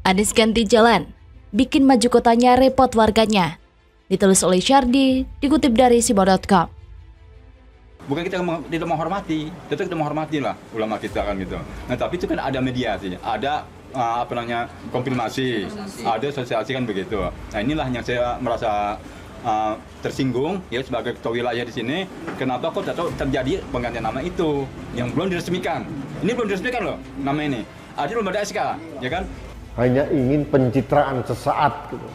Anies ganti jalan, bikin maju kotanya repot warganya. Ditulis oleh Syardi, dikutip dari Sibo.com. Bukan kita tidak menghormati, tetap kita menghormati lah ulama kita kan gitu. Nah tapi itu kan ada mediasi, ada konfirmasi, ada sosialisasi kan begitu. Nah inilah yang saya merasa tersinggung ya sebagai ketua wilayah di sini. Kenapa kok terjadi penggantian nama itu yang belum diresmikan? Ini belum diresmikan loh nama ini. Ada belum ada SK, ya kan? Hanya ingin pencitraan sesaat gitu.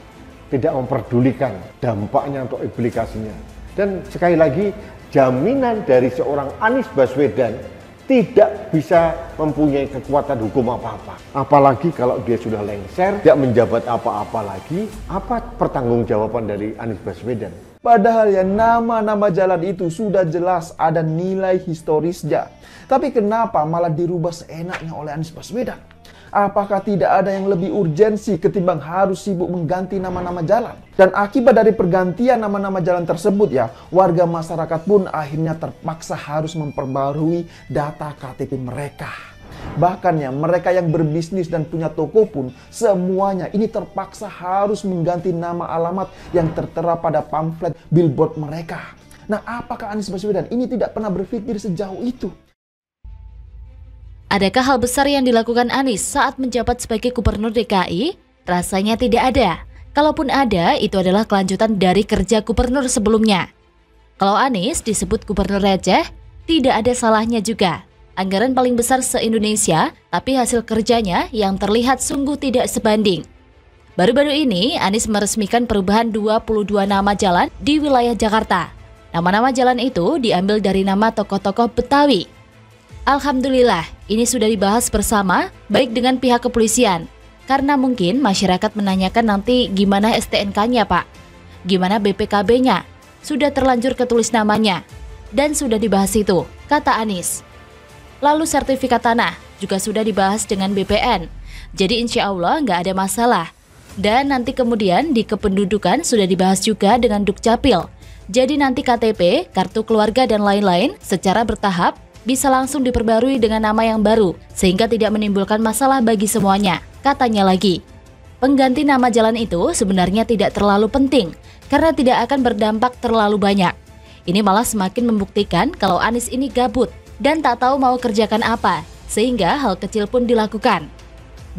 Tidak memperdulikan dampaknya untuk implikasinya. Dan sekali lagi, jaminan dari seorang Anies Baswedan tidak bisa mempunyai kekuatan hukum apa-apa. Apalagi kalau dia sudah lengser, tidak menjabat apa-apa lagi, apa pertanggungjawaban dari Anies Baswedan? Padahal ya nama-nama jalan itu sudah jelas ada nilai historisnya. Tapi kenapa malah dirubah seenaknya oleh Anies Baswedan? Apakah tidak ada yang lebih urgensi ketimbang harus sibuk mengganti nama-nama jalan? Dan akibat dari pergantian nama-nama jalan tersebut ya, warga masyarakat pun akhirnya terpaksa harus memperbarui data KTP mereka. Bahkan ya, mereka yang berbisnis dan punya toko pun semuanya ini terpaksa harus mengganti nama alamat yang tertera pada pamflet billboard mereka. Nah, apakah Anies Baswedan ini tidak pernah berpikir sejauh itu? Adakah hal besar yang dilakukan Anies saat menjabat sebagai Gubernur DKI? Rasanya tidak ada. Kalaupun ada, itu adalah kelanjutan dari kerja gubernur sebelumnya. Kalau Anies disebut gubernur receh, tidak ada salahnya juga. Anggaran paling besar se-Indonesia, tapi hasil kerjanya yang terlihat sungguh tidak sebanding. Baru-baru ini, Anies meresmikan perubahan 22 nama jalan di wilayah Jakarta. Nama-nama jalan itu diambil dari nama tokoh-tokoh Betawi. Alhamdulillah, ini sudah dibahas bersama, baik dengan pihak kepolisian. Karena mungkin masyarakat menanyakan nanti gimana STNK-nya Pak, gimana BPKB-nya, sudah terlanjur ketulis namanya, dan sudah dibahas itu, kata Anies. Lalu sertifikat tanah juga sudah dibahas dengan BPN, jadi insya Allah nggak ada masalah. Dan nanti kemudian di kependudukan sudah dibahas juga dengan Dukcapil, jadi nanti KTP, kartu keluarga dan lain-lain secara bertahap, bisa langsung diperbarui dengan nama yang baru, sehingga tidak menimbulkan masalah bagi semuanya, katanya lagi. Pengganti nama jalan itu sebenarnya tidak terlalu penting, karena tidak akan berdampak terlalu banyak. Ini malah semakin membuktikan kalau Anies ini gabut, dan tak tahu mau kerjakan apa, sehingga hal kecil pun dilakukan.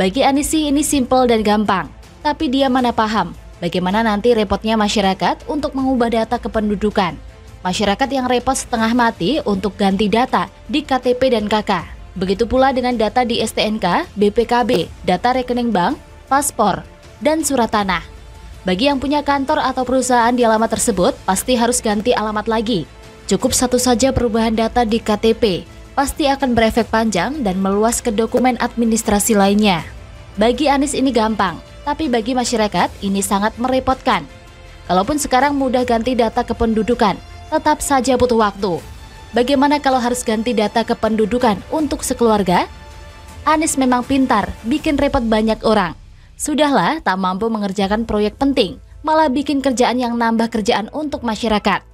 Bagi Anies sih ini simpel dan gampang, tapi dia mana paham, bagaimana nanti repotnya masyarakat untuk mengubah data kependudukan. Masyarakat yang repot setengah mati untuk ganti data di KTP dan KK. Begitu pula dengan data di STNK, BPKB, data rekening bank, paspor, dan surat tanah. Bagi yang punya kantor atau perusahaan di alamat tersebut, pasti harus ganti alamat lagi. Cukup satu saja perubahan data di KTP, pasti akan berefek panjang dan meluas ke dokumen administrasi lainnya. Bagi Anies ini gampang, tapi bagi masyarakat ini sangat merepotkan. Kalaupun sekarang mudah ganti data kependudukan, tetap saja butuh waktu. Bagaimana kalau harus ganti data kependudukan untuk sekeluarga? Anies memang pintar, bikin repot banyak orang. Sudahlah, tak mampu mengerjakan proyek penting, malah bikin kerjaan yang nambah kerjaan untuk masyarakat.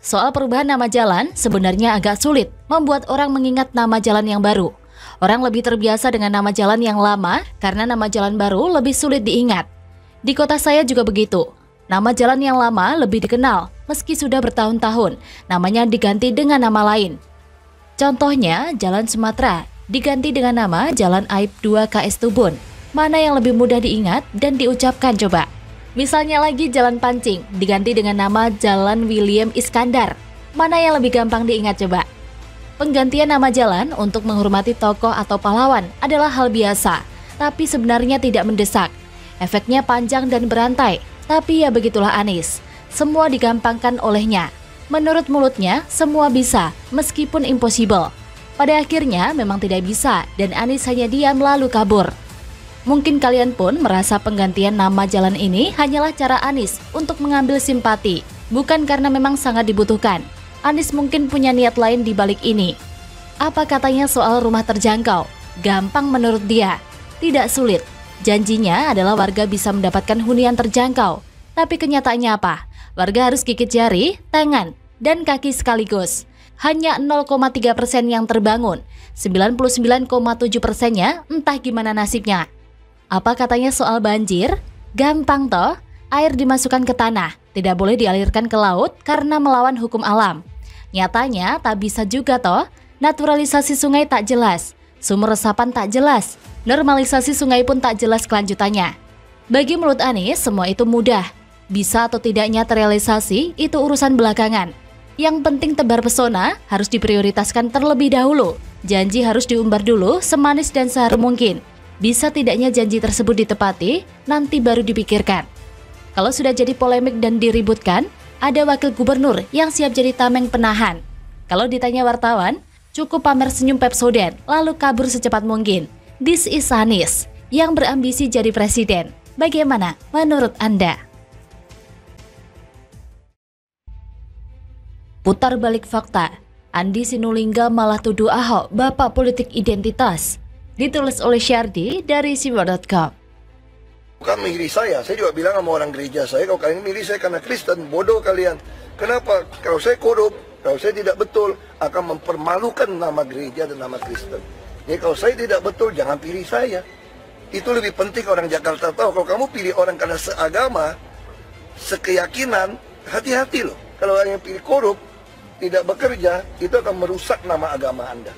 Soal perubahan nama jalan, sebenarnya agak sulit membuat orang mengingat nama jalan yang baru. Orang lebih terbiasa dengan nama jalan yang lama karena nama jalan baru lebih sulit diingat. Di kota saya juga begitu. Nama jalan yang lama lebih dikenal, meski sudah bertahun-tahun, namanya diganti dengan nama lain. Contohnya, Jalan Sumatera diganti dengan nama Jalan Aib 2 KS Tubun. Mana yang lebih mudah diingat dan diucapkan coba? Misalnya lagi Jalan Pancing diganti dengan nama Jalan William Iskandar. Mana yang lebih gampang diingat coba? Penggantian nama jalan untuk menghormati tokoh atau pahlawan adalah hal biasa, tapi sebenarnya tidak mendesak. Efeknya panjang dan berantai. Tapi ya begitulah Anies, semua digampangkan olehnya. Menurut mulutnya, semua bisa, meskipun impossible. Pada akhirnya memang tidak bisa, dan Anies hanya diam lalu kabur. Mungkin kalian pun merasa penggantian nama jalan ini hanyalah cara Anies untuk mengambil simpati, bukan karena memang sangat dibutuhkan. Anies mungkin punya niat lain di balik ini. Apa katanya soal rumah terjangkau? Gampang menurut dia, tidak sulit. Janjinya adalah warga bisa mendapatkan hunian terjangkau. Tapi kenyataannya apa? Warga harus gigit jari, tangan, dan kaki sekaligus. Hanya 0,3% yang terbangun. 99,7%-nya entah gimana nasibnya. Apa katanya soal banjir? Gampang toh, air dimasukkan ke tanah, tidak boleh dialirkan ke laut karena melawan hukum alam. Nyatanya tak bisa juga toh, naturalisasi sungai tak jelas, sumur resapan tak jelas, normalisasi sungai pun tak jelas kelanjutannya. Bagi mulut Anies, semua itu mudah. Bisa atau tidaknya terrealisasi, itu urusan belakangan. Yang penting tebar pesona harus diprioritaskan terlebih dahulu. Janji harus diumbar dulu semanis dan seharum mungkin. Bisa tidaknya janji tersebut ditepati, nanti baru dipikirkan. Kalau sudah jadi polemik dan diributkan, ada wakil gubernur yang siap jadi tameng penahan. Kalau ditanya wartawan, cukup pamer senyum Pepsodent, lalu kabur secepat mungkin. This is Anies, yang berambisi jadi presiden. Bagaimana menurut Anda? Putar balik fakta, Andi Sinulingga malah tuduh Ahok bapak politik identitas. Ditulis oleh Syardi dari Siwa.com. Bukan milih saya juga bilang sama orang gereja saya, kalau kalian milih saya karena Kristen, bodoh kalian. Kenapa? Kalau saya korup, kalau saya tidak betul, akan mempermalukan nama gereja dan nama Kristen. Jadi kalau saya tidak betul, jangan pilih saya. Itu lebih penting orang Jakarta tahu. Kalau kamu pilih orang karena seagama, sekeyakinan, hati-hati loh. Kalau orang yang pilih korup, tidak bekerja, itu akan merusak nama agama Anda.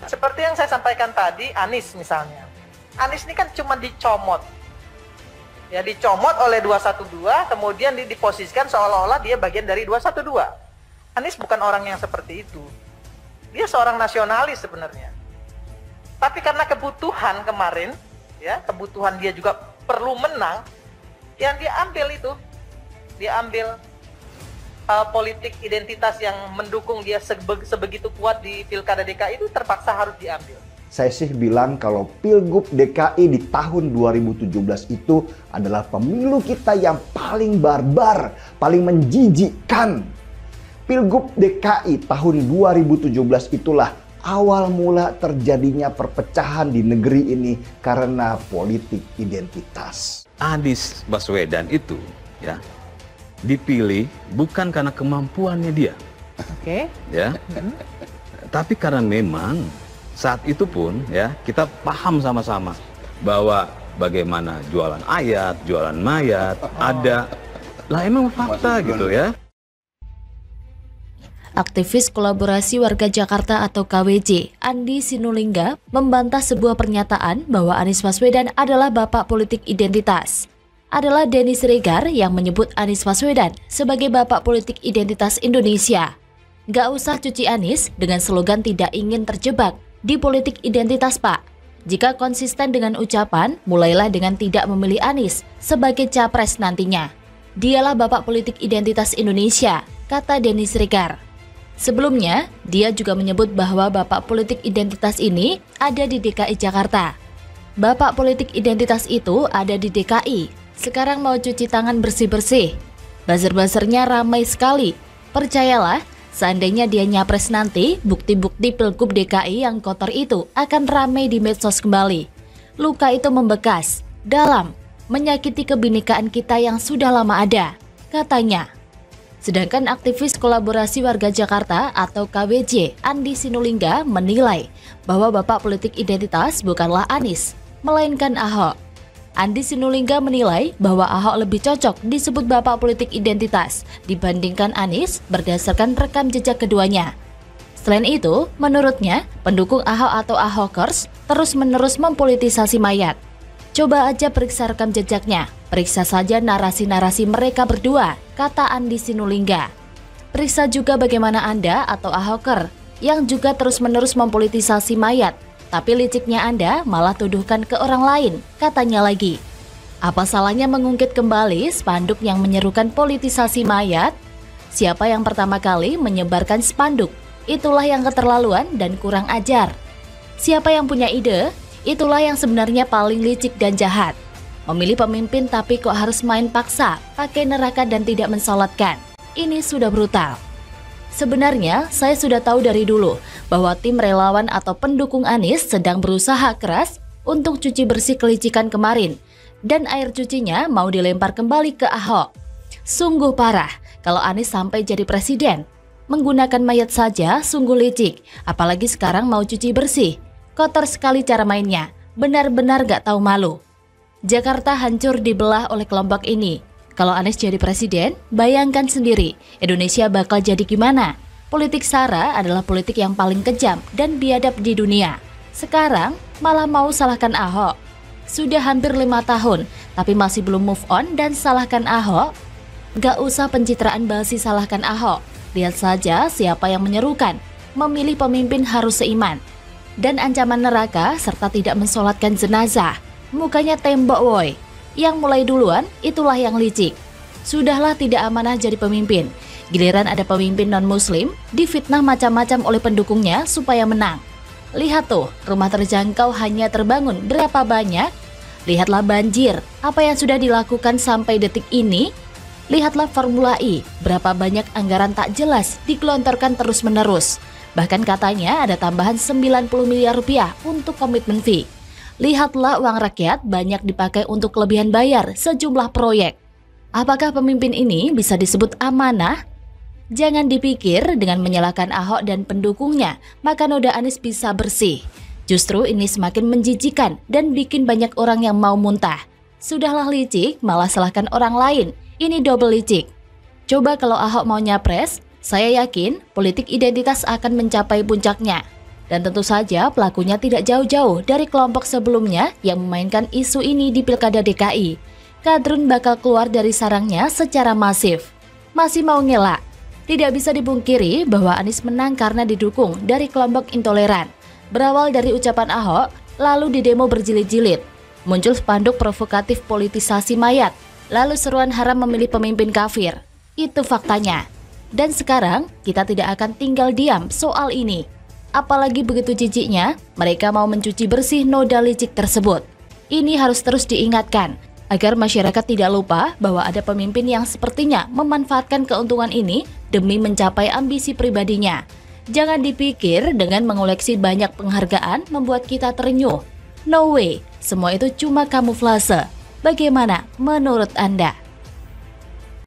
Seperti yang saya sampaikan tadi, Anies misalnya. Anies ini kan cuma dicomot. Ya, dicomot oleh 212, kemudian diposisikan seolah-olah dia bagian dari 212. Anies bukan orang yang seperti itu. Dia seorang nasionalis sebenarnya. Tapi karena kebutuhan kemarin, ya, kebutuhan dia juga perlu menang, yang dia ambil itu. Dia ambil politik identitas yang mendukung dia sebegitu kuat di Pilkada DKI itu terpaksa harus diambil. Saya sih bilang kalau Pilgub DKI di tahun 2017 itu adalah pemilu kita yang paling barbar, paling menjijikkan. Pilgub DKI tahun 2017 itulah awal mula terjadinya perpecahan di negeri ini karena politik identitas. Anies Baswedan itu ya dipilih bukan karena kemampuannya dia, ya, tapi karena memang saat itu pun ya kita paham sama-sama bahwa bagaimana jualan ayat, jualan mayat, ada lah emang fakta gitu ya. Aktivis Kolaborasi Warga Jakarta atau KWJ, Andi Sinulingga, membantah sebuah pernyataan bahwa Anies Baswedan adalah bapak politik identitas. Adalah Denny Siregar yang menyebut Anies Baswedan sebagai bapak politik identitas Indonesia. Gak usah cuci Anies dengan slogan tidak ingin terjebak di politik identitas, Pak. Jika konsisten dengan ucapan, mulailah dengan tidak memilih Anies sebagai capres nantinya. Dialah bapak politik identitas Indonesia, kata Denny Siregar. Sebelumnya, dia juga menyebut bahwa bapak politik identitas ini ada di DKI Jakarta. Bapak politik identitas itu ada di DKI. Sekarang mau cuci tangan bersih-bersih. Buzzer-buzzernya ramai sekali. Percayalah, seandainya dia nyapres nanti, bukti-bukti Pilgub DKI yang kotor itu akan ramai di medsos kembali. Luka itu membekas, dalam, menyakiti kebinekaan kita yang sudah lama ada, katanya. Sedangkan aktivis Kolaborasi Warga Jakarta atau KWJ, Andi Sinulingga, menilai bahwa bapak politik identitas bukanlah Anies, melainkan Ahok. Andi Sinulingga menilai bahwa Ahok lebih cocok disebut bapak politik identitas dibandingkan Anies berdasarkan rekam jejak keduanya. Selain itu, menurutnya, pendukung Ahok atau Ahokers terus-menerus mempolitisasi mayat. Coba aja periksa rekam jejaknya, periksa saja narasi-narasi mereka berdua, kata Andi Sinulingga. Periksa juga bagaimana Anda atau Ahoker yang juga terus-menerus mempolitisasi mayat. Tapi liciknya Anda malah tuduhkan ke orang lain, katanya lagi. Apa salahnya mengungkit kembali spanduk yang menyerukan politisasi mayat? Siapa yang pertama kali menyebarkan spanduk? Itulah yang keterlaluan dan kurang ajar. Siapa yang punya ide? Itulah yang sebenarnya paling licik dan jahat. Memilih pemimpin tapi kok harus main paksa, pakai neraka dan tidak mensolatkan. Ini sudah brutal. Sebenarnya, saya sudah tahu dari dulu bahwa tim relawan atau pendukung Anies sedang berusaha keras untuk cuci bersih kelicikan kemarin. Dan air cucinya mau dilempar kembali ke Ahok. Sungguh parah kalau Anies sampai jadi presiden. Menggunakan mayat saja sungguh licik, apalagi sekarang mau cuci bersih. Kotor sekali cara mainnya, benar-benar gak tahu malu. Jakarta hancur dibelah oleh kelompok ini. Kalau Anies jadi presiden, bayangkan sendiri, Indonesia bakal jadi gimana? Politik SARA adalah politik yang paling kejam dan biadab di dunia. Sekarang malah mau salahkan Ahok. Sudah hampir 5 tahun, tapi masih belum move on dan salahkan Ahok. Gak usah pencitraan basi salahkan Ahok. Lihat saja siapa yang menyerukan, memilih pemimpin harus seiman. Dan ancaman neraka serta tidak mensolatkan jenazah. Mukanya tembok woi. Yang mulai duluan itulah yang licik. Sudahlah tidak amanah jadi pemimpin. Giliran ada pemimpin non-muslim difitnah macam-macam oleh pendukungnya supaya menang. Lihat tuh, rumah terjangkau hanya terbangun berapa banyak? Lihatlah banjir, apa yang sudah dilakukan sampai detik ini? Lihatlah Formula E, berapa banyak anggaran tak jelas digelontorkan terus-menerus. Bahkan katanya ada tambahan 90 miliar rupiah untuk komitmen fee. Lihatlah uang rakyat banyak dipakai untuk kelebihan bayar sejumlah proyek. Apakah pemimpin ini bisa disebut amanah? Jangan dipikir dengan menyalahkan Ahok dan pendukungnya, maka noda Anies bisa bersih. Justru ini semakin menjijikan dan bikin banyak orang yang mau muntah. Sudahlah licik, malah salahkan orang lain. Ini double licik. Coba kalau Ahok mau nyapres, saya yakin politik identitas akan mencapai puncaknya. Dan tentu saja pelakunya tidak jauh-jauh dari kelompok sebelumnya yang memainkan isu ini di Pilkada DKI. Kadrun bakal keluar dari sarangnya secara masif. Masih mau ngelak? Tidak bisa dipungkiri bahwa Anies menang karena didukung dari kelompok intoleran. Berawal dari ucapan Ahok, lalu didemo berjilid-jilid. Muncul spanduk provokatif politisasi mayat, lalu seruan haram memilih pemimpin kafir. Itu faktanya. Dan sekarang kita tidak akan tinggal diam soal ini. Apalagi begitu jijiknya, mereka mau mencuci bersih noda licik tersebut. Ini harus terus diingatkan, agar masyarakat tidak lupa bahwa ada pemimpin yang sepertinya memanfaatkan keuntungan ini demi mencapai ambisi pribadinya. Jangan dipikir dengan mengoleksi banyak penghargaan membuat kita terenyuh. No way, semua itu cuma kamuflase. Bagaimana menurut Anda?